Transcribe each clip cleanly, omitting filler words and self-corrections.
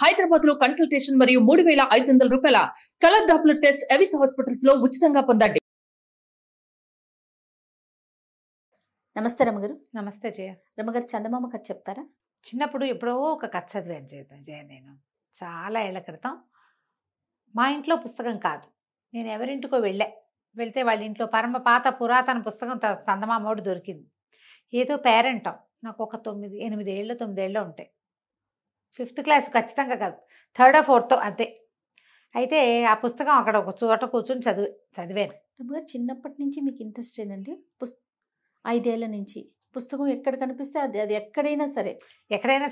హైదరాబాద్ లో కన్సల్టేషన్ మరియు 3,500 రూపాయల colour Doppler test Avis hospitals లో ఉచితంగా పొందండి. నమస్తే రమగారు. నమస్తే జయ. రమగారు, చందమామ కథ చెప్తారా? చిన్నప్పుడు ఎప్పుడో ఒక కథ చదివాను జయ నేను చాలా ఏళ్ల క్రితం. మా ఇంట్లో పుస్తకం కాదు, నేను ఎవరింటికో వెళ్తే వాళ్ళ ఇంట్లో పరమ పాత పురాతన పుస్తకం చందమామోడు దొరికింది. ఏదో పేరెంటాం, నాకు ఒక 9 ఏళ్ళు ఉంటాయి. 5th క్లాస్ ఖచ్చితంగా కాదు, 3rd or 4th అంతే. అయితే ఆ పుస్తకం అక్కడ ఒక చోట కూర్చొని చదివాను. రమగారు, చిన్నప్పటి నుంచి మీకు ఇంట్రెస్ట్ ఏనండి? 5 ఏళ్ల నుంచి పుస్తకం ఎక్కడ కనిపిస్తే అది ఎక్కడైనా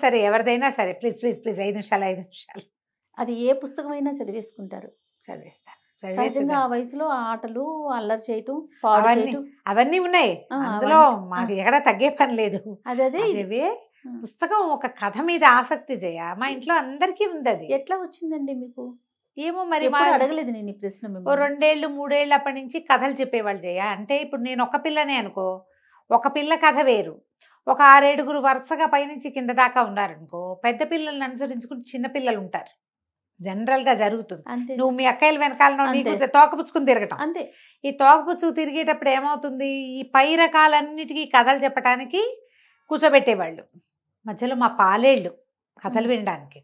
సరే ఎవరిదైనా సరే, ప్లీజ్ 5 నిమిషాలు అది ఏ పుస్తకమైనా చదివేసుకుంటారు. చదివేస్తాను. సహజంగా ఆ వయసులో ఆటలు, అల్లరి చేయటం, పాడు చేయటం అవన్నీ ఉన్నాయి. అందులో మాకు ఎక్కడ తగ్గే పని లేదు. అదే పుస్తకం ఒక కథ మీద ఆసక్తి జయ, మా ఇంట్లో అందరికీ ఉంది. అది ఎట్లా వచ్చిందండి మీకు? ఏమో మరి అడగలేదు నేను ఈ ప్రశ్న. 2 ఏళ్ళు 3 ఏళ్ళు అప్పటి నుంచి కథలు చెప్పేవాళ్ళు జయ. అంటే ఇప్పుడు నేను ఒక పిల్లనే అనుకో, ఒక పిల్ల కథ వేరు. ఒక 6-7 వరుసగా పైనుంచి కింద దాకా ఉన్నారనుకో, పెద్ద పిల్లల్ని అనుసరించుకుని చిన్న పిల్లలు ఉంటారు. జనరల్ గా జరుగుతుంది. నువ్వు మీ అక్కయ్యల వెనకాల నీకు తోకపుచ్చుకుని తిరగటం అంతే. ఈ తోకపుచ్చుకు తిరిగేటప్పుడు ఏమవుతుంది, ఈ పై రకాలన్నిటికీ కథలు చెప్పడానికి కూర్చోబెట్టేవాళ్ళు. మధ్యలో మా పాలేళ్ళు కథలు వినడానికి,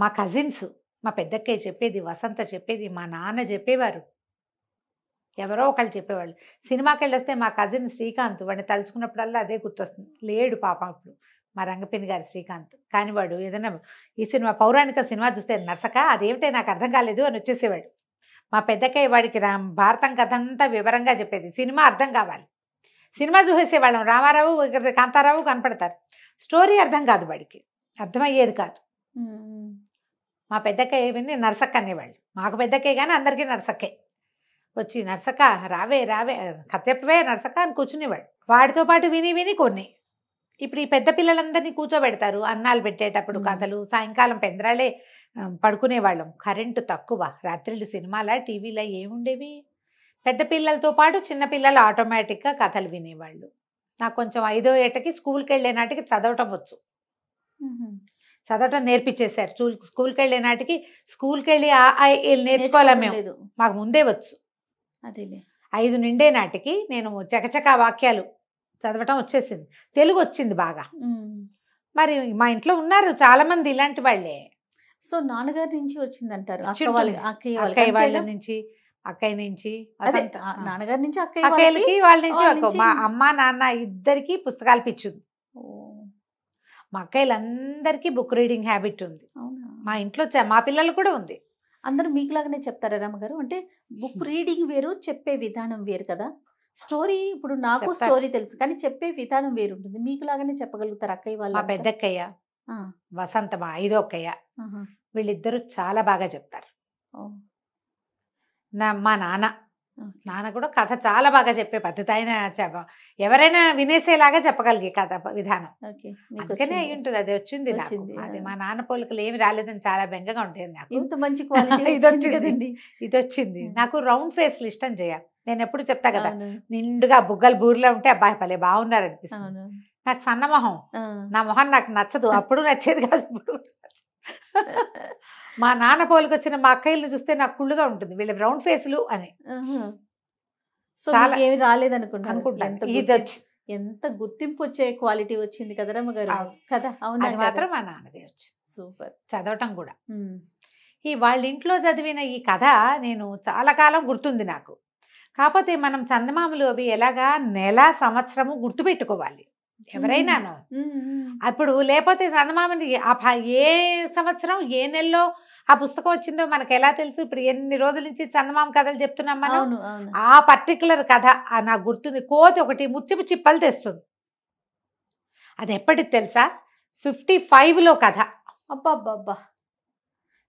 మా కజిన్స్, మా పెద్దక్కయ్య చెప్పేది, వసంత చెప్పేది, మా నాన్న చెప్పేవారు, ఎవరో ఒకళ్ళు చెప్పేవాళ్ళు. సినిమాకి వెళ్ళొస్తే మా కజిన్ శ్రీకాంత్, వాడిని తలుచుకున్నప్పుడల్లా అదే గుర్తొస్తుంది. లేడు పాపం అప్పుడు మా రంగపిన్ని గారి శ్రీకాంత్. కానీ వాడు ఏదైనా ఈ సినిమా పౌరాణిక సినిమా చూస్తే నర్సక అదేమిటే నాకు అర్థం కాలేదు అని వచ్చేసేవాడు. మా పెద్దక్కయ్య వాడికి భారతం కథ అంతా వివరంగా చెప్పేది. సినిమా అర్థం కావాలి, సినిమా చూసేసేవాళ్ళం. రామారావు, కాంతారావు కనపడతారు, స్టోరీ అర్థం కాదు, వాడికి అర్థమయ్యేది కాదు. మా పెద్దక్కయ్య విని నర్సక్క అనేవాళ్ళు. మాకు పెద్దక్కయ్య కానీ అందరికీ నర్సక్కే. వచ్చి నర్సక్క రావే కథ చెప్పవే నర్సక్క అని కూర్చునేవాడు. వాడితో పాటు విని కొన్ని. ఇప్పుడు ఈ పెద్ద పిల్లలందరినీ కూర్చోబెడతారు అన్నాలు పెట్టేటప్పుడు కథలు. సాయంకాలం పెందరాలే పడుకునేవాళ్ళం. కరెంటు తక్కువ, రాత్రిళ్ళు సినిమాల టీవీలో ఏముండేవి. పెద్ద పిల్లలతో పాటు చిన్న పిల్లలు ఆటోమేటిక్గా కథలు వినేవాళ్ళు. నాకు కొంచెం 5వ ఏటకి స్కూల్కి వెళ్ళే నాటికి చదవటం వచ్చు. చదవటం నేర్పించేశారు. స్కూల్కి వెళ్ళే నాటికి స్కూల్కి వెళ్ళి నేర్చుకోవాలా మేము, మాకు ముందే వచ్చు. అదేలే 5 నిండే నాటికి నేను చకచకా వాక్యాలు చదవటం వచ్చేసింది. తెలుగు వచ్చింది బాగా. మరి మా ఇంట్లో ఉన్నారు చాలా మంది ఇలాంటి వాళ్ళే. సో నాన్నగారి నుంచి వచ్చిందంటారు? అక్కయ్య నుంచి నాన్నగారి నుంచి అక్కయ్యలకి వాళ్ళ నుంచి మా అమ్మ నాన్న ఇద్దరికి పుస్తకాలు పిచ్చుంది. మా అక్కయ్యలందరికీ బుక్ రీడింగ్ హ్యాబిట్ ఉంది. మా ఇంట్లో మా పిల్లలు కూడా ఉంది. అందరూ మీకులాగానే చెప్తారా రమ్మగారు? అంటే బుక్ రీడింగ్ వేరు, చెప్పే విధానం వేరు కదా. స్టోరీ ఇప్పుడు నాకు స్టోరీ తెలుసు, కానీ చెప్పే విధానం వేరు ఉంటుంది. మీకులాగానే చెప్పగలుగుతారు అక్కయ్య వాళ్ళు? మా పెద్దక్కయ్య, వసంత మా 5వ అక్కయ్య, వీళ్ళిద్దరూ చాలా బాగా చెప్తారు. మా నాన్న కూడా కథ చాలా బాగా చెప్పే పద్ధతి. ఆయన ఎవరైనా వినేసేలాగా చెప్పగలిగే కథ విధానం. అందుకనే అయి ఉంటుంది. అది వచ్చింది నాకు. అది మా నాన్న పోలికలు ఏమి రాలేదని చాలా బెంగగా ఉంటుంది నాకు. ఇంత మంచి క్వాలిటీ ఇది వచ్చింది. నాకు రౌండ్ ఫేస్లు ఇష్టం చేయ. నేను ఎప్పుడు చెప్తా కదా, నిండుగా బుగ్గలు బూరిలో ఉంటే అబ్బాయి భలే బాగున్నారు అనిపిస్తుంది. నాకు సన్న మొహం, నా మొహం నాకు నచ్చదు. అప్పుడు నచ్చేది కాదు, ఇప్పుడు. మా నాన్న పోలికి వచ్చిన మా అక్కయ్యలు చూస్తే నాకు కుళ్ళుగా ఉంటుంది, వీళ్ళ రౌండ్ ఫేస్లు అని. ఏమి రాలేదనుకుంటాను. ఎంత గుర్తింపు వచ్చే క్వాలిటీ వచ్చింది కదా రమ్మగారు కదా. అవును, అది మాత్రం మా నాన్నదే వచ్చింది. సూపర్. చదవటం కూడా ఈ వాళ్ళ ఇంట్లో చదివిన ఈ కథ నేను చాలా కాలం గుర్తుంది నాకు. కాకపోతే మనం చందమామలు అవి ఎలాగా నెల సంవత్సరము గుర్తుపెట్టుకోవాలి ఎవరైనాను. అప్పుడు లేకపోతే చందమామని ఏ సంవత్సరం ఏ నెలలో ఆ పుస్తకం వచ్చిందో మనకు ఎలా తెలుసు? ఇప్పుడు ఎన్ని రోజుల నుంచి చందమామ కథలు చెప్తున్నాం మనం. ఆ పర్టికులర్ కథ నాకు గుర్తుంది. కోతి ఒకటి ముత్యపు చిప్పలు తెస్తుంది. అది ఎప్పటికి తెలుసా? 55లో కథ. అబ్బా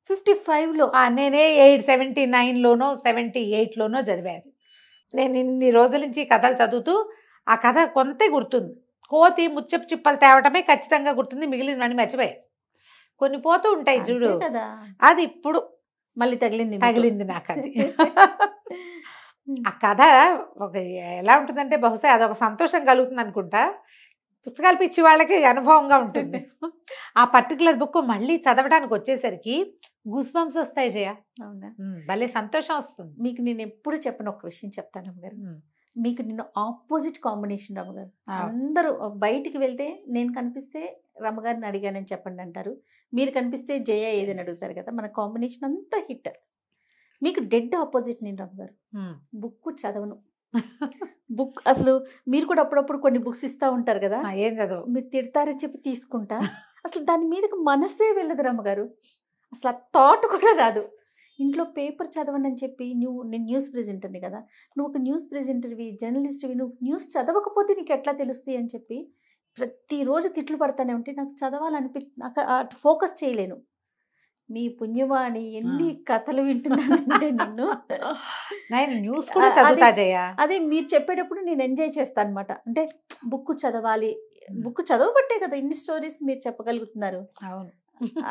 55లో? నేనే 79లోనో 78లోనో చదివాను. నేను ఇన్ని రోజుల నుంచి కథలు చదువుతూ ఆ కథ కొంతే గుర్తుంది. కోతి ముత్యపు చిప్పలు తేవటమే ఖచ్చితంగా గుర్తుంది, మిగిలినవన్నీ మర్చిపోయా. కొన్ని పోతూ ఉంటాయి చూడు, అది ఇప్పుడు మళ్ళీ తగిలింది నాకు అది. ఆ కథ ఒక ఎలా ఉంటుందంటే, బహుశా అదొక సంతోషం కలుగుతుంది అనుకుంటా. పుస్తకాలు పిచ్చి వాళ్ళకి అనుభవంగా ఉంటుంది. ఆ పర్టికులర్ బుక్ మళ్ళీ చదవడానికి వచ్చేసరికి గూస్ బంప్స్ వస్తాయి జయ. అవునా? భలే సంతోషం వస్తుంది. మీకు నేను ఎప్పుడు చెప్పను ఒక విషయం చెప్తాను రమ్మగారు. మీకు నేను ఆపోజిట్ కాంబినేషన్ రమ్మగారు. అందరూ బయటికి వెళ్తే నేను కనిపిస్తే రమ్మగారిని అడిగానని చెప్పండి అంటారు, మీరు కనిపిస్తే జయ ఏదని అడుగుతారు కదా. మన కాంబినేషన్ అంతా హిట్. మీకు డెడ్ ఆపోజిట్ నేను రమ్మగారు. బుక్ చదవను. బుక్ అసలు మీరు కూడా అప్పుడప్పుడు కొన్ని బుక్స్ ఇస్తూ ఉంటారు కదా, ఏం చదువు మీరు తిడతారని చెప్పి తీసుకుంటా, అసలు దాని మీదకి మనస్సే వెళ్ళదు రమ్మగారు. అసలు ఆ థాట్ కూడా రాదు. ఇంట్లో పేపర్ చదవండి అని చెప్పి నేను న్యూస్ ప్రెజెంటర్ని కదా, నువ్వు ఒక న్యూస్ ప్రెజెంటర్వి, జర్నలిస్ట్వి, నువ్వు న్యూస్ చదవకపోతే నీకు ఎట్లా తెలుస్తాయి అని చెప్పి ప్రతిరోజు తిట్లు పడతానే ఉంటే నాకు నాకు అటు ఫోకస్ చేయలేను. మీ పుణ్యమాని ఎన్ని కథలు వింటున్నానంటే నేను న్యూస్ కూడా చదువుతా జయ. అదే మీరు చెప్పేటప్పుడు నేను ఎంజాయ్ చేస్తాను అనమాట. అంటే బుక్ చదవాలి, బుక్ చదవబట్టే కదా ఇన్ని స్టోరీస్ మీరు చెప్పగలుగుతున్నారు. అవును,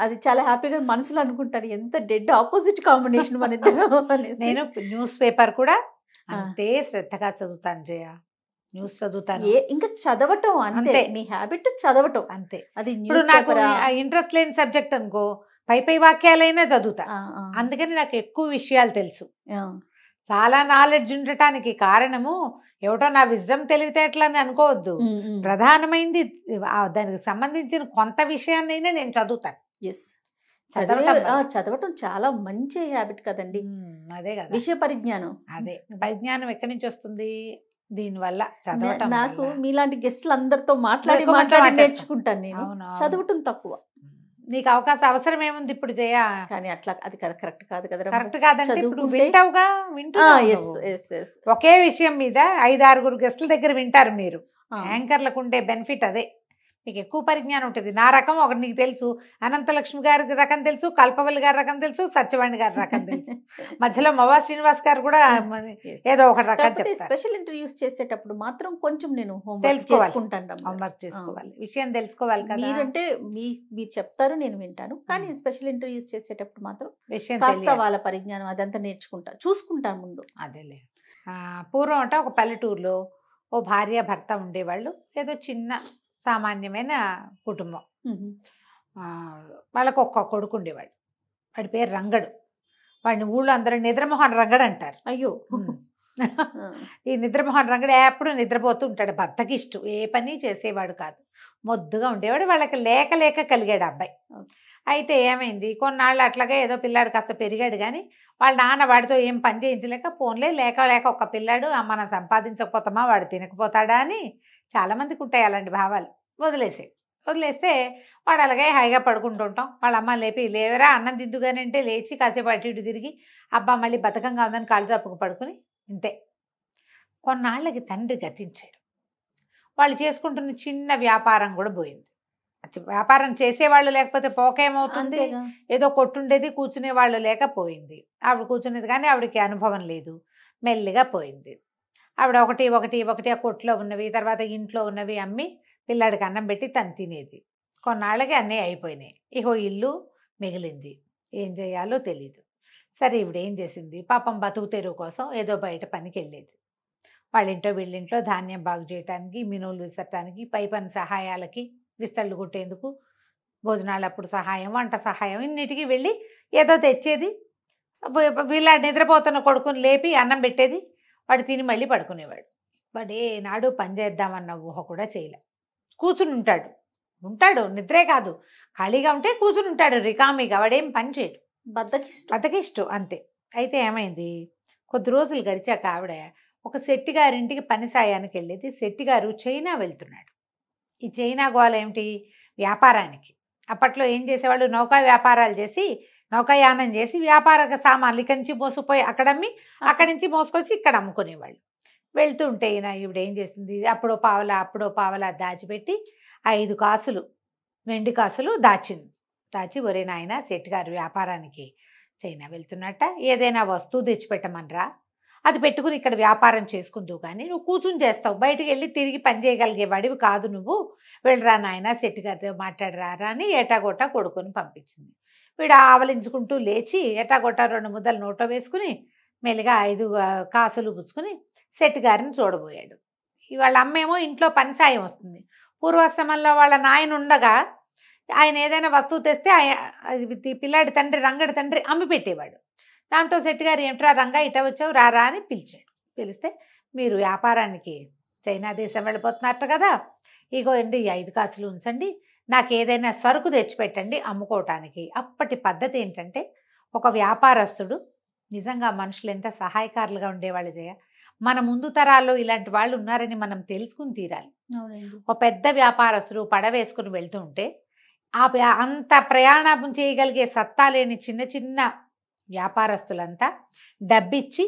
అది చాలా హ్యాపీగా మనసులో అనుకుంటాను, ఎంత డెడ్ ఆపోజిట్ కాంబినేషన్ మన ఇద్దరు. నేను న్యూస్ పేపర్ కూడా అంతే శ్రద్ధగా చదువుతాను జయ. న్యూస్ చదువుతాను, ఇంకా చదవటం అంతే, మీ హ్యాబిట్ చదవటం అంతే. అది నాకు ఇంట్రెస్ట్ లేని సబ్జెక్ట్ అనుకో, పై వాక్యాలైనా చదువుతా. అందుకని నాకు ఎక్కువ విషయాలు తెలుసు. చాలా నాలెడ్జ్ ఉండటానికి కారణము ఏమిటో నా విజ్డమ్ తెలివితేటలని అనుకోవద్దు. ప్రధానమైంది దానికి సంబంధించిన కొంత విషయాన్నైనా నేను చదువుతాను. చదవటం చాలా మంచి హ్యాబిట్ కదండి. అదే కదా విషయ పరిజ్ఞానం. అదే పరిజ్ఞానం ఎక్కడి నుంచి వస్తుంది? దీనివల్ల చదవటం. నాకు మీలాంటి గెస్టులు అందరితో మాట్లాడి నేర్చుకుంటాను నేను. చదవటం తక్కువ. నీకు అవకాశం అవసరం ఏముంది ఇప్పుడు జయ? కానీ అట్లా అది కరెక్ట్ కాదు కదా. కరెక్ట్ కాదంటే ఇప్పుడు వింటావుగా, ఒకే విషయం మీద 5-6 గెస్టుల దగ్గర వింటారు మీరు. యాంకర్లకు ఉండే బెనిఫిట్ అదే. నీకు ఎక్కువ పరిజ్ఞానం ఉంటుంది. నా రకం ఒకటి నీకు తెలుసు, అనంతలక్ష్మి గారి రకం తెలుసు, కల్పవల్లి గారి రకం తెలుసు, సత్యవాణి గారి రకం తెలుసు, మధ్యలో మవా శ్రీనివాస్ గారు కూడా ఏదో ఒక రకం చెప్తారు. స్పెషల్ ఇంటర్వ్యూస్ చేసేటప్పుడు మాత్రం కొంచెం నేను హోంవర్క్ చేసుకోవాలి, విషయం తెలుసుకోవాలి కదా. మీరంటే మీరు చెప్తారు, నేను వింటాను. కానీ స్పెషల్ ఇంటర్వ్యూస్ చేసేటప్పుడు మాత్రం కాస్త వాళ్ళ పరిజ్ఞానం అదంతా చూసుకుంటాను ముందు. అదేలే. పూర్వం అంటే ఒక పల్లెటూరులో ఓ భార్య భర్త ఉండేవాళ్ళు. ఏదో చిన్న సామాన్యమైన కుటుంబం. వాళ్ళకు ఒక్క కొడుకు ఉండేవాడు. వాడి పేరు రంగడు. వాడిని ఊళ్ళో అందరూ నిద్రమోహన్ రంగడు అంటారు. అయ్యో, ఈ నిద్రమోహన్ రంగడు ఎప్పుడు నిద్రపోతూ ఉంటాడు. భర్తకి ఇష్టం, ఏ పని చేసేవాడు కాదు, మొద్దుగా ఉండేవాడు. వాళ్ళకి లేక లేక కలిగాడు అబ్బాయి. అయితే ఏమైంది, కొన్నాళ్ళు అట్లాగే ఏదో పిల్లాడు కాస్త పెరిగాడు. కానీ వాళ్ళ నాన్న వాడితో ఏం పని చేయించలేక, పోన్లే లేక లేక ఒక పిల్లాడు, మనం సంపాదించకపోతామా వాడు తినకపోతాడా అని చాలామందికి ఉంటాయి అలాంటి భావాలు. వదిలేస్తే వాడు అలాగే హాయిగా పడుకుంటుంటాం. వాళ్ళ అమ్మ లేపి, లేవరా అన్నం దిద్దుగానే అంటే లేచి కాసేపు అటు ఇటు తిరిగి అబ్బా మళ్ళీ బతకంగా ఉందని కాళ్ళు చాపుకు పడుకుని ఇంతే. కొన్నాళ్ళకి తండ్రి గతించాడు. వాళ్ళు చేసుకుంటున్న చిన్న వ్యాపారం కూడా పోయింది. వ్యాపారం చేసేవాళ్ళు లేకపోతే పోకేమవుతుంది, ఏదో కొట్టుండేది, కూర్చునే వాళ్ళు లేకపోయింది. ఆవిడ కూర్చునేది కానీ ఆవిడకి అనుభవం లేదు, మెల్లిగా పోయింది. ఆవిడ ఒకటి ఆ కొట్లో ఉన్నవి, తర్వాత ఇంట్లో ఉన్నవి అమ్మి పిల్లాడికి అన్నం పెట్టి తను తినేది. కొన్నాళ్ళకి అన్నీ అయిపోయినాయి. ఇహో ఇల్లు మిగిలింది. ఏం చేయాలో తెలీదు. సరే ఇవిడ ఏం చేసింది, పాపం బతుకు తెరువు కోసం ఏదో బయట పనికి వెళ్ళేది. వాళ్ళింట్లో వీళ్ళింట్లో ధాన్యం బాగు చేయడానికి, మినువులు విసరటానికి, పై పని సహాయాలకి, విస్తళ్ళు కుట్టేందుకు, భోజనాలప్పుడు సహాయం, వంట సహాయం, ఇన్నిటికీ వెళ్ళి ఏదో తెచ్చేది. వీళ్ళ నిద్రపోతున్న కొడుకుని లేపి అన్నం పెట్టేది. వాడు తిని మళ్ళీ పడుకునేవాడు. వాడు ఏనాడు పని చేద్దామన్న ఊహ కూడా చేయలే. కూర్చుని ఉంటాడు, నిద్రే కాదు, ఖాళీగా ఉంటే కూర్చుని ఉంటాడు రికామిగా. వాడేం పని చేయడు, బద్దకిష్టం అంతే. అయితే ఏమైంది, కొద్ది రోజులు గడిచాక ఆవిడ ఒక శెట్టిగారింటికి పని సాయానికి వెళ్ళేది. శెట్టిగారు చైనా వెళ్తున్నాడు. ఈ చైనా గోల ఏమిటి, వ్యాపారానికి. అప్పట్లో ఏం చేసేవాళ్ళు, నౌకా వ్యాపారాలు చేసి, నౌకాయానం చేసి వ్యాపార సామాన్లు ఇక్కడి నుంచి మోసుకుపోయి అక్కడ అమ్మి, అక్కడి నుంచి మోసుకొచ్చి ఇక్కడ అమ్ముకునేవాళ్ళు. వెళ్తూ ఉంటే ఈవిడ ఏం చేసింది, అప్పుడో పావలా దాచిపెట్టి 5 కాసులు వెండి కాసులు దాచి ఒరే నాయన శెట్టిగారు వ్యాపారానికి చైనా వెళ్తున్నట్ట, ఏదైనా వస్తువు తెచ్చిపెట్టమనరా, అది పెట్టుకుని ఇక్కడ వ్యాపారం చేసుకుందువు, కానీ నువ్వు కూర్చుని చేస్తావు, బయటికి వెళ్ళి తిరిగి పని చేయగలిగేవాడివి కాదు, నువ్వు వెళ్ళరా నాయన శెట్టిగారితో మాట్లాడరారా అని ఏటాగోటా కొడుకుని పంపించింది. వీడు ఆవలించుకుంటూ లేచి ఎటాగొట్టా 2 ముద్దలు నోటో వేసుకుని మెల్లిగా 5 కాసులు పుచ్చుకుని శెట్టిగారిని చూడబోయాడు. వాళ్ళ అమ్మేమో ఇంట్లో పని సాయం వస్తుంది, పూర్వాశ్రమంలో వాళ్ళ నాయన ఉండగా ఆయన ఏదైనా వస్తువు తెస్తే పిల్లాడి తండ్రి రంగడి తండ్రి అమ్మి పెట్టేవాడు. దాంతో శెట్టి గారు ఏమిట్రా రంగా ఇట వచ్చావు రారా అని పిలిచాడు. పిలిస్తే మీరు వ్యాపారానికి చైనా దేశం వెళ్ళిపోతున్నట్టు కదా, ఇగో అండి 5 కాసులు ఉంచండి, నాకు ఏదైనా సరుకు తెచ్చిపెట్టండి అమ్ముకోవటానికి. అప్పటి పద్ధతి ఏంటంటే ఒక వ్యాపారస్తుడు నిజంగా మనుషులు ఎంత సహాయకారులుగా ఉండేవాళ్ళు జయ. మన ముందు తరాల్లో ఇలాంటి వాళ్ళు ఉన్నారని మనం తెలుసుకుని తీరాలి. ఒక పెద్ద వ్యాపారస్తుడు పడవేసుకుని వెళ్తూ ఉంటే అంత ప్రయాణం చేయగలిగే సత్తా లేని చిన్న చిన్న వ్యాపారస్తులంతా డబ్బిచ్చి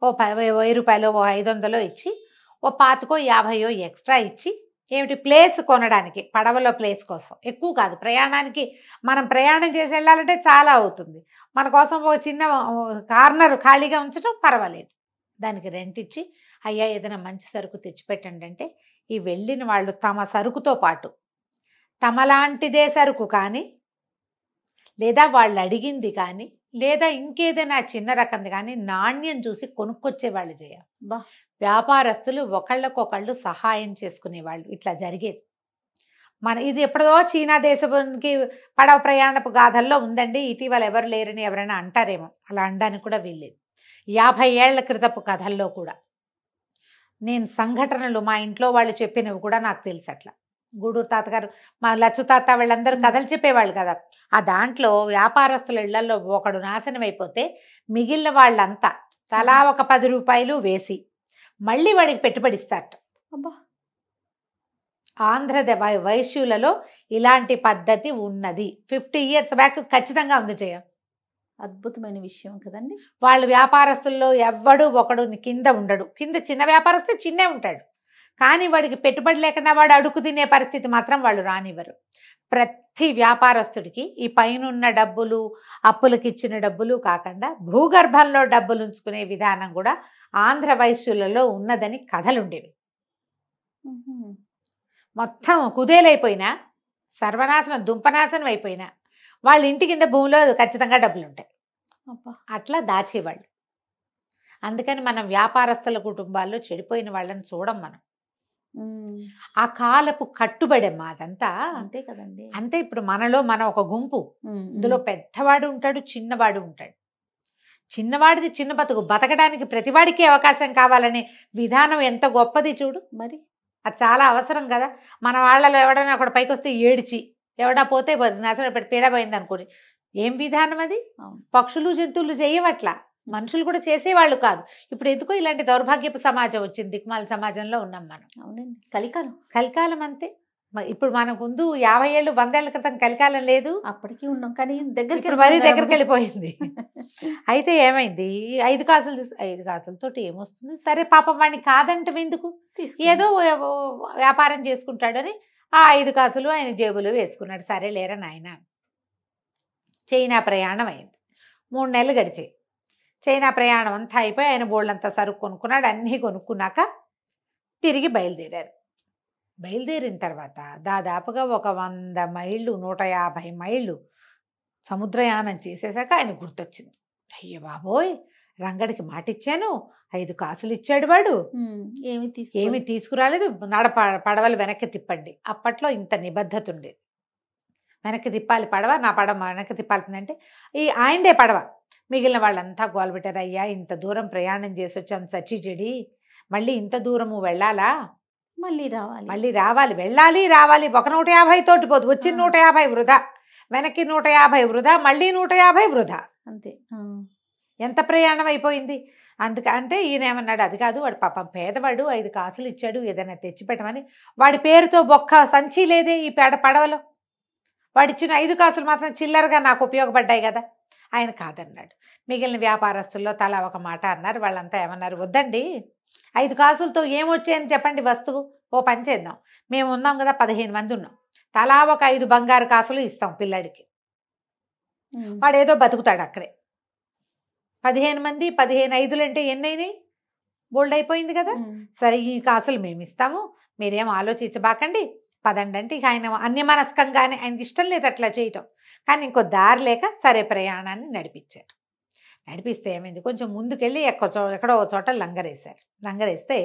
ఓ 1000 రూపాయలు ఓ 500 ఇచ్చి ఓ 25 ఎక్స్ట్రా ఇచ్చి ఏమిటి ప్లేస్ కొనడానికి, పడవలో ప్లేస్ కోసం, ఎక్కువ కాదు ప్రయాణానికి. మనం ప్రయాణం చేసి వెళ్ళాలంటే చాలా అవుతుంది, మన కోసం ఒక చిన్న కార్నర్ ఖాళీగా ఉంచడం పర్వాలేదు, దానికి రెంట్ ఇచ్చి అయ్యా ఏదైనా మంచి సరుకు తెచ్చిపెట్టండి అంటే ఈ వెళ్ళిన వాళ్ళు తమ సరుకుతో పాటు తమలాంటిదే సరుకు కానీ లేదా వాళ్ళు అడిగింది కానీ లేదా ఇంకేదైనా చిన్న రకంది కానీ నాణ్యం చూసి కొనుక్కొచ్చేవాళ్ళు జయ. వ్యాపారస్తులు ఒకళ్ళకొకళ్ళు సహాయం చేసుకునేవాళ్ళు. ఇట్లా జరిగేది. ఇది ఎప్పుడో చీనా దేశానికి పడవ ప్రయాణపు గాథల్లో ఉందండి, ఇటీవల ఎవరు లేరని ఎవరైనా అంటారేమో, అలా అనడానికి కూడా వీల్లేదు. 50 ఏళ్ల క్రితపు కథల్లో కూడా నేను సంఘటనలు మా ఇంట్లో వాళ్ళు చెప్పినవి కూడా నాకు తెలుసు. అట్లా గూడూరు తాతగారు, మా లచ్చు తాత వీళ్ళందరూ కథలు చెప్పేవాళ్ళు కదా. ఆ దాంట్లో వ్యాపారస్తుల ఇళ్లలో ఒకడు నాశనం అయిపోతే మిగిలిన వాళ్ళంతా తలా ఒక 10 రూపాయలు వేసి మళ్ళీ వాడికి పెట్టుబడిస్తారట. ఆంధ్ర వైశ్యులలో ఇలాంటి పద్ధతి ఉన్నది. 50 years బ్యాక్ ఖచ్చితంగా ఉంది జయ. అద్భుతమైన విషయం కదండి. వాళ్ళు వ్యాపారస్తుల్లో ఎవ్వడు ఒకడు కింద ఉండడు. కింద చిన్న వ్యాపారస్తు చిన్నే ఉంటాడు, కానీ వాడికి పెట్టుబడి లేకుండా వాడు అడుగు తినే పరిస్థితి మాత్రం వాళ్ళు రానివ్వరు. ప్రతి వ్యాపారస్తుడికి ఈ పైనున్న డబ్బులు, అప్పులకి ఇచ్చిన డబ్బులు కాకుండా భూగర్భంలో డబ్బులు ఉంచుకునే విధానం కూడా ఆంధ్ర వైశ్యులలో ఉన్నదని కథలుండేవి. మొత్తం కుదేలైపోయినా, సర్వనాశనం దుంపనాశనం అయిపోయినా వాళ్ళ ఇంటి కింద భూమిలో ఖచ్చితంగా డబ్బులు ఉంటాయి. అట్లా దాచేవాళ్ళు. అందుకని మనం వ్యాపారస్తుల కుటుంబాల్లో చెడిపోయిన వాళ్ళని చూడం మనం. ఆ కాలపు కట్టుబడమ్మా అదంతా. అంతే కదండి. అంతే. ఇప్పుడు మనలో మనం ఒక గుంపు, ఇందులో పెద్దవాడు ఉంటాడు, చిన్నవాడు ఉంటాడు. చిన్నవాడిది చిన్న బతుకు, బతకడానికి ప్రతివాడికి అవకాశం కావాలనే విధానం ఎంత గొప్పది చూడు. మరి అది చాలా అవసరం కదా. మన వాళ్ళలో ఎవడైనా ఒకటి పైకి వస్తే ఏడిచి, ఎవడా పోతే నచ్చడం పెట్టి పీడపోయింది అనుకోని, ఏం విధానం అది? పక్షులు జంతువులు చేయవట్లా, మనుషులు కూడా చేసేవాళ్ళు కాదు. ఇప్పుడు ఎందుకో ఇలాంటి దౌర్భాగ్యపు సమాజం వచ్చింది, దిక్మాల సమాజంలో ఉన్నాం మనం. అవునండి, కలికాలం. కలికాలం అంతే. ఇప్పుడు మనకు ముందు 50 ఏళ్ళు 100 ఏళ్ల క్రితం కలికాలం లేదు, అప్పటికి ఉన్నాం, కానీ దగ్గరికి మరీ దగ్గరికి వెళ్ళిపోయింది. అయితే ఏమైంది, 5 కాసులు 5 కాసులతోటి ఏమొస్తుంది? సరే పాపం వాడిని కాదంటే ఎందుకు, ఏదో వ్యాపారం చేసుకుంటాడని ఆ 5 కాసులు ఆయన జేబులో వేసుకున్నాడు. సరే లేరా నాయన. చైనా ప్రయాణం అయింది. 3 నెలలు గడిచాయి. చైనా ప్రయాణం అంతా అయిపోయి ఆయన బోళ్ళంతా సరుకు కొనుక్కున్నాడు. అన్నీ కొనుక్కున్నాక తిరిగి బయలుదేరారు. బయలుదేరిన తర్వాత దాదాపుగా ఒక 100 మైళ్ళు 150 మైళ్ళు సముద్రయానం చేసేసాక ఆయన గుర్తొచ్చింది, అయ్య బాబోయ్ రంగడికి మాట ఇచ్చాను, 5 కాసులు ఇచ్చాడు వాడు, ఏమి తీసుకురాలేదు, పడవలు వెనక్కి తిప్పండి. అప్పట్లో ఇంత నిబద్ధత ఉండేది, వెనక్కి తిప్పాలి పడవ, నా పడవ వెనక్కి తిప్పాల్సిందంటే ఈ ఆయనదే పడవ. మిగిలిన వాళ్ళంతా గోలు పెట్టారు, అయ్యా ఇంత దూరం ప్రయాణం చేసి వచ్చాం చచ్చి చెడి, మళ్ళీ ఇంత దూరము వెళ్ళాలా, మళ్ళీ రావాలి వెళ్ళాలి రావాలి, ఒక 150 తోటి పోదు, వచ్చిన 150 వృధా, వెనక్కి 150 వృధా, మళ్ళీ 150 వృధా, అంతే. ఎంత ప్రయాణం అయిపోయింది. అంటే ఈయన ఏమన్నాడు, అది కాదు వాడు పాపం పేదవాడు, 5 కాసులు ఇచ్చాడు, ఏదైనా తెచ్చిపెట్టమని. వాడి పేరుతో ఒక్క సంచి లేదే ఈ పడవలో, వాడిచ్చిన 5 కాసులు మాత్రం చిల్లరగా నాకు ఉపయోగపడ్డాయి కదా. ఆయన కాదన్నాడు. మిగిలిన వ్యాపారస్తుల్లో తలా ఒక మాట అన్నారు. వాళ్ళంతా ఏమన్నారు, వద్దండి 5 కాసులతో ఏమొచ్చాయని చెప్పండి వస్తువు, ఓ పని చేద్దాం, మేము ఉన్నాం కదా 15 మంది ఉన్నాం, తలా ఒక 5 బంగారు కాసులు ఇస్తాం పిల్లాడికి, వాడేదో బతుకుతాడు అక్కడే. 15 మంది 15 5 అంటే ఎన్నైనాయి, బోల్డ్ అయిపోయింది కదా. సరే ఈ కాసులు మేము ఇస్తాము, మీరేం ఆలోచించబాకండి, పదండి అంటే ఇక ఆయన అన్యమనస్కంగానే, ఆయనకి ఇష్టం లేదు అట్లా చేయటం, కానీ ఇంకో దారి లేక సరే ప్రయాణాన్ని నడిపించారు. నడిపిస్తే ఏమైంది, కొంచెం ముందుకెళ్ళి ఎక్కడో ఒక చోట లంగరేశారు. లంగరేస్తే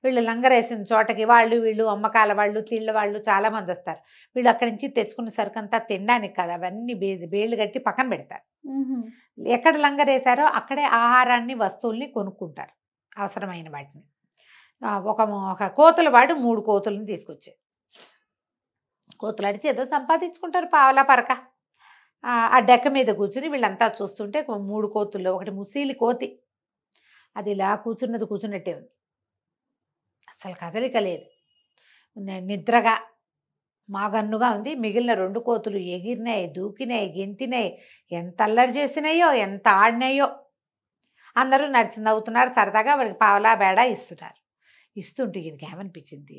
వీళ్ళు లంగరేసిన చోటకి వీళ్ళు అమ్మకాల వాళ్ళు తీళ్ళ వాళ్ళు చాలామంది వస్తారు. వీళ్ళు అక్కడి నుంచి తెచ్చుకున్న సరుకు అంతా తినడానికి కాదు, అవన్నీ బేళ్ళు కట్టి పక్కన పెడతారు. ఎక్కడ లంగరేశారో అక్కడే ఆహారాన్ని వస్తువుల్ని కొనుక్కుంటారు, అవసరమైన వాటిని. ఒక కోతుల వాడు 3 కోతులను తీసుకొచ్చారు. కోతులు అడిచి ఏదో సంపాదించుకుంటారు పావలా పరక. ఆ డెక్క మీద కూర్చుని వీళ్ళంతా చూస్తుంటే 3 కోతుల్లో ఒకటి ముసీలి కోతి, అది ఇలా కూర్చున్నట్టే ఉంది, అసలు కదలిక లేదు, నిద్రగా మాగన్నుగా ఉంది. మిగిలిన 2 కోతులు ఎగిరినాయి, దూకినాయి, గెంతినాయి, ఎంత అల్లరి చేసినాయో, ఎంత ఆడినాయో. అందరూ నవ్వుతున్నారు, సరదాగా వాడికి పావలా బేడ ఇస్తున్నారు. ఇస్తుంటే ఈయనకి ఏమనిపించింది,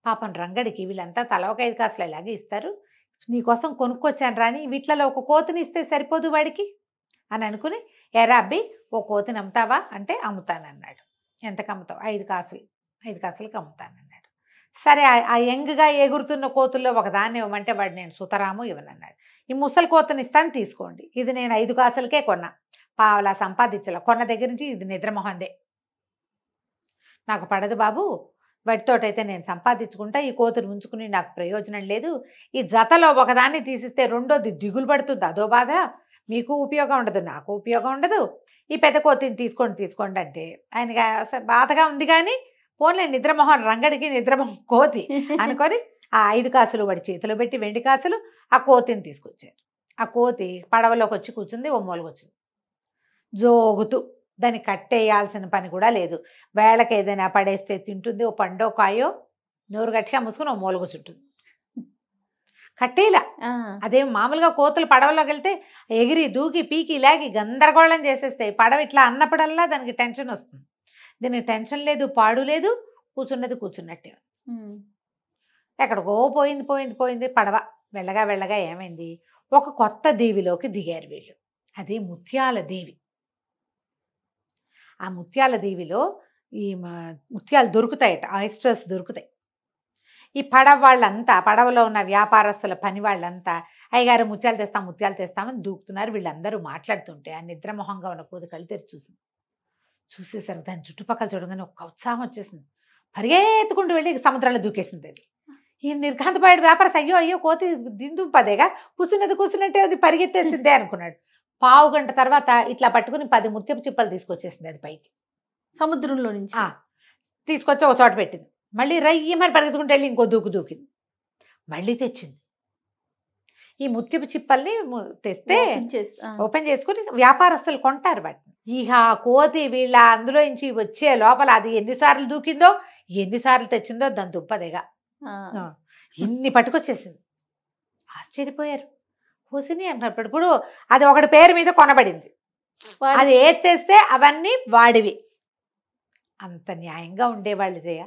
పాపం రంగడికి వీళ్ళంతా తల ఒక 5 కాసులు ఇలాగే ఇస్తారు, నీకోసం కొనుక్కొచ్చాను రాని, వీటిలో ఒక కోతిని ఇస్తే సరిపోదు వాడికి అని అనుకుని, ఎరా అబ్బి ఓ కోతిని అమ్ముతావా అంటే అమ్ముతానన్నాడు. ఎంతకు అమ్ముతావు? 5 కాసులు, 5 కాసులకు అమ్ముతానన్నాడు. సరే, ఆ యంగ్గా ఎగురుతున్న కోతుల్లో ఒకదాన్ని ఇవ్వమంటే వాడు నేను సుతరాము ఇవ్వనన్నాడు. ఈ ముసలి కోతని ఇస్తాను తీసుకోండి, ఇది నేను 5 కాసులకే కొన్నా, పావలా సంపాదించాల, కొన్న దగ్గర నుంచి ఇది నిద్రమొహందే, నాకు పడదు బాబు, వాటితోటైతే నేను సంపాదించుకుంటా, ఈ కోతుని ఉంచుకుని నాకు ప్రయోజనం లేదు, ఈ జతలో ఒకదాన్ని తీసిస్తే రెండోది దిగులు పడుతుంది, అదో బాధ, మీకు ఉపయోగం ఉండదు, నాకు ఉపయోగం ఉండదు, ఈ పెద్ద కోతిని తీసుకోండి అంటే ఆయనకి బాధగా ఉంది. కానీ పోన్లే, నిద్రమోహన్ రంగడికి నిద్రమోహన్ కోతి అనుకొని ఆ 5 కాసులు వాడి చేతిలో పెట్టి, వెండి కాసులు, ఆ కోతిని తీసుకొచ్చారు. ఆ కోతి పడవలోకి వచ్చి కూర్చుంది, ఓ మూలకు వచ్చింది జోగుతూ. దాన్ని కట్టేయాల్సిన పని కూడా లేదు, వేళకి ఏదైనా పడేస్తే తింటుంది, ఓ పండో కాయో నోరు గట్టిగా మూసుకుని ఓ మూల కూర్చుంటుంది, కట్టేలా. అదే మామూలుగా కోతులు పడవలోకి వెళ్తే ఎగిరి దూకి పీకి లాగి గందరగోళం చేసేస్తాయి, పడవ ఇట్లా అన్నప్పుడల్లా దానికి టెన్షన్ వస్తుంది. దీనికి టెన్షన్ లేదు, పాడు లేదు, కూర్చున్నట్టే. ఎక్కడికో పోయింది పడవ. వెళ్ళగా ఏమైంది, ఒక కొత్త దీవిలోకి దిగారు వీళ్ళు, అది ముత్యాల దీవి. ఆ ముత్యాల దీవిలో ఈ ముత్యాలు దొరుకుతాయట, ఆయిస్టర్స్ దొరుకుతాయి. ఈ పడవలో ఉన్న వ్యాపారస్తుల పని వాళ్ళంతా అయ్యగారు ముత్యాలు తెస్తామని దూకుతున్నారు. వీళ్ళందరూ మాట్లాడుతుంటే ఆ నిద్రమోహంగా ఉన్న కోతి కళ్ళు తెరిచి చూసేసరికి దాని చుట్టుపక్కల చూడగానే ఒక ఉత్సాహం వచ్చేసింది, పరిగెత్తుకుంటూ వెళ్ళి సముద్రంలో దూకేసింది. అది ఈ నిర్ఘాంతపోయాడు వ్యాపారస్, అయ్యో కోతి దిందు పదేగా కూర్చున్నట్టే అది పరిగెత్తేసిందే అనుకున్నాడు. 1/2 గంట తర్వాత ఇట్లా పట్టుకుని 10 ముత్యపు చిప్పలు తీసుకొచ్చేసింది అది పైకి, సముద్రంలో నుంచి తీసుకొచ్చి ఒక చోట పెట్టింది. మళ్ళీ రయ్యమని పరిగెత్తుకుంటూ వెళ్ళి ఇంకో దూకింది, మళ్ళీ తెచ్చింది. ఈ ముత్యపు చిప్పల్ని తెస్తే ఓపెన్ చేసుకుని వ్యాపారస్తులు కొంటారు వాటిని. ఇక కోతి వీళ్ళ అందులో నుంచి వచ్చే లోపల అది ఎన్నిసార్లు దూకిందో, ఎన్నిసార్లు తెచ్చిందో దాని దుప్పదేగా ఇన్ని పట్టుకొచ్చేసింది. ఆశ్చర్యపోయారు. కూసిని అంటున్నప్పుడు ఇప్పుడు అది ఒకటి పేరు మీద కొనబడింది, అది ఏది తెస్తే అవన్నీ వాడివి. అంత న్యాయంగా ఉండేవాళ్ళు జయ,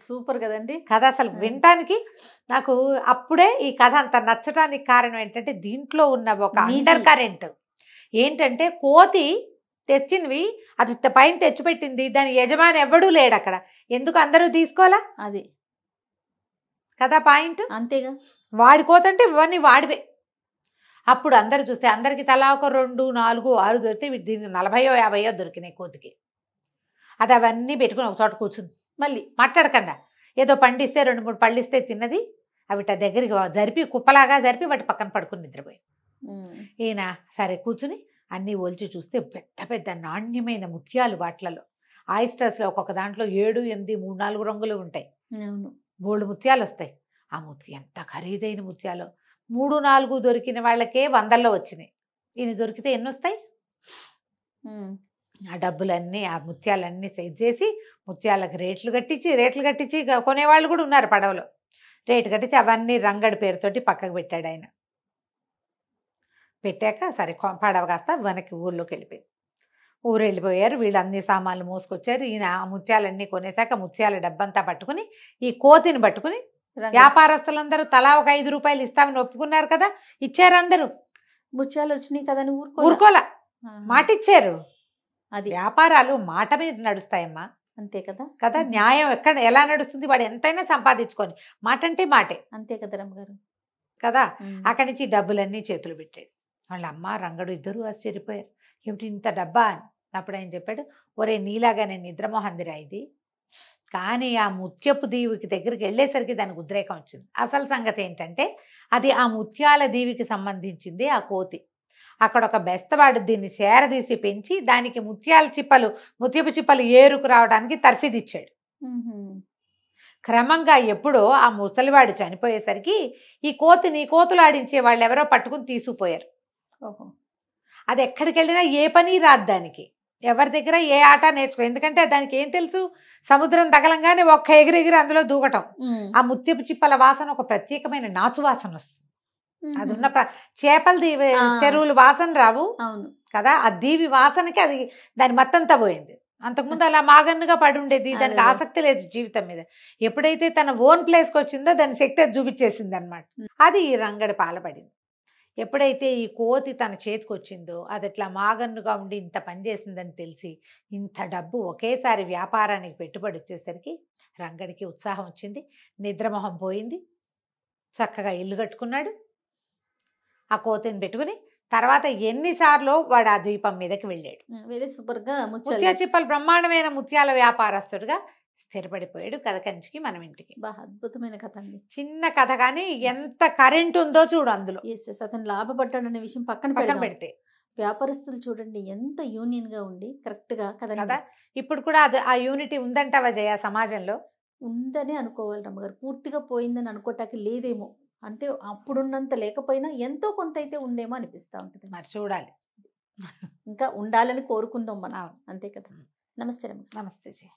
సూపర్ కదండి కథ. అసలు వినటానికి నాకు అప్పుడే ఈ కథ అంత నచ్చటానికి కారణం ఏంటంటే దీంట్లో ఉన్న ఒక అండర్ కరెంట్ ఏంటంటే, కోతి తెచ్చినవి అది పైన తెచ్చిపెట్టింది, దాని యజమాని ఎవడూ లేడు అక్కడ, ఎందుకు అందరూ తీసుకోవాలా, అది కదా పాయింట్. అంతేగా, వాడి కోతంటే ఇవన్నీ వాడివే. అప్పుడు అందరు చూస్తే అందరికి తలా ఒక 2, 4, 6 దొరికితే దీనికి 40, 50 దొరికినాయి కోతికి. అది అవన్నీ పెట్టుకుని ఒక చోట కూర్చుంది, మళ్ళీ మాట్లాడకుండా ఏదో పండిస్తే 2-3 పళ్ళిస్తే తిన్నది, అవి దగ్గరికి జరిపి కుప్పలాగా జరిపి వాటి పక్కన పడుకుని నిద్రపోయింది. ఈయన సరే కూర్చుని అన్నీ ఒలిచి చూస్తే పెద్ద నాణ్యమైన ముత్యాలు వాటిలలో. ఆయిస్టర్స్లో ఒక్కొక్క దాంట్లో 7, 8, 3, 4 రంగులు ఉంటాయి, బోల్డ్ ముత్యాలు వస్తాయి. ఆ ముత్యం ఎంత ఖరీదైన ముత్యాలు, 3, 4 దొరికిన వాళ్ళకే 100లో వచ్చినాయి. ఈయన దొరికితే ఎన్ని వస్తాయి? ఆ డబ్బులన్నీ ఆ ముత్యాలన్నీ సైజ్ చేసి ముత్యాలకు రేట్లు కట్టించి కొనేవాళ్ళు కూడా ఉన్నారు పడవలో. రేటు కట్టించి అవన్నీ రంగడి పేరుతోటి పక్కకు పెట్టాడు ఆయన. పెట్టాక సరే పడవ కాస్త వెనక్కి ఊర్లోకి వెళ్ళిపోయింది. ఊరు వెళ్ళిపోయారు వీళ్ళు, అన్ని సామాన్లు మోసుకొచ్చారు. ఈయన ఆ ముత్యాలన్నీ కొనేసాక ముత్యాల డబ్బంతా పట్టుకుని ఈ కోతిని పట్టుకుని, వ్యాపారస్తులందరూ తలా ఒక 5 రూపాయలు ఇస్తామని ఒప్పుకున్నారు కదా, ఇచ్చారు అందరూ. ముత్యాలు వచ్చినాయి కదా ఊరుకోలా, మాట ఇచ్చారు. అది వ్యాపారాలు మాట మీద నడుస్తాయమ్మా, అంతే కదా. న్యాయం ఎలా నడుస్తుంది? వాడు ఎంతైనా సంపాదించుకొని, మాట అంటే మాటే, అంతే కదా రమ్మగారు కదా. అక్కడి నుంచి డబ్బులన్నీ చేతులు పెట్టాడు. వాళ్ళ అమ్మ రంగడు ఇద్దరు ఆశ్చర్యపోయారు. ఏమిటి ఇంత డబ్బా అని. అప్పుడు ఆయన చెప్పాడు, ఒరే నీలాగా నేను నిద్రమోహందిరా ఇది, కానీ ఆ ముత్యపు దీవికి దగ్గరికి వెళ్ళేసరికి దానికి ఉద్రేకం వచ్చింది. అసలు సంగతి ఏంటంటే అది ఆ ముత్యాల దీవికి సంబంధించింది ఆ కోతి. అక్కడ ఒక బెస్తవాడు దీన్ని చేరదీసి పెంచి దానికి ముత్యపు చిప్పలు ఏరుకు రావడానికి తర్ఫీదిచ్చాడు. క్రమంగా ఎప్పుడో ఆ ముసలివాడు చనిపోయేసరికి ఈ కోతులు ఆడించే వాళ్ళు ఎవరో పట్టుకుని తీసుకుపోయారు. అది ఎక్కడికి వెళ్ళినా ఏ పని రాదు దానికి, ఎవరి దగ్గర ఏ ఆట నేర్చుకో. ఎందుకంటే దానికి ఏం తెలుసు, సముద్రం తగలంగానే ఒక్క ఎగిరెగిరి అందులో దూకటం. ఆ ముత్యపు చిప్పల వాసన ఒక ప్రత్యేకమైన నాచు వాసన వస్తుంది. అది ఉన్న చేపల దీవి చెరువులు వాసన రావు కదా, ఆ దీవి వాసనకి అది దాని మత్తంతా పోయింది. అంతకుముందు అలా మాగన్నుగా పడి ఉండేది, దానికి ఆసక్తి లేదు జీవితం మీద. ఎప్పుడైతే తన ఓన్ ప్లేస్కి వచ్చిందో దాని శక్తి అది చూపించేసింది అనమాట. అది ఈ రంగడి పాలపడింది. ఎప్పుడైతే ఈ కోతి తన చేతికి వచ్చిందో అది ఇట్లా మాగన్నుగా ఉండి ఇంత పనిచేసిందని తెలిసి ఇంత డబ్బు ఒకేసారి వ్యాపారానికి పెట్టుబడి వచ్చేసరికి రంగడికి ఉత్సాహం వచ్చింది, నిద్రమోహం పోయింది, చక్కగా ఇల్లు కట్టుకున్నాడు ఆ కోతిని పెట్టుకుని. తర్వాత ఎన్నిసార్లు వాడు ఆ ద్వీపం మీదకి వెళ్ళాడు. వెరీ సూపర్ గా ముత్యాల చిప్పలు బ్రహ్మాండమైన ముత్యాల వ్యాపారస్తుడుగా స్థిరపడిపోయాడు. కథ కంచికి మనం ఇంటికి. అద్భుతమైన కథ అండి, చిన్న కథ కానీ ఎంత కరెంట్ ఉందో చూడు అందులో. అతను లాభపడ్డాడనే విషయం పక్కన పెడితే వ్యాపారస్తులు చూడండి ఎంత యూనియన్ గా ఉండి కరెక్ట్ గా కదా. ఇప్పుడు కూడా అది ఆ యూనిటీ ఉందంటావా జయ సమాజంలో? ఉందని అనుకోవాలి రమ్మగారు, పూర్తిగా పోయిందని అనుకోటానికి లేదేమో. అంటే అప్పుడున్నంత లేకపోయినా ఎంతో కొంత అయితే ఉందేమో అనిపిస్తూ ఉంటుంది. మరి చూడాలి, ఇంకా ఉండాలని కోరుకుందాం మనం, అంతే కదా. నమస్తే రమ్మ. నమస్తే జయ.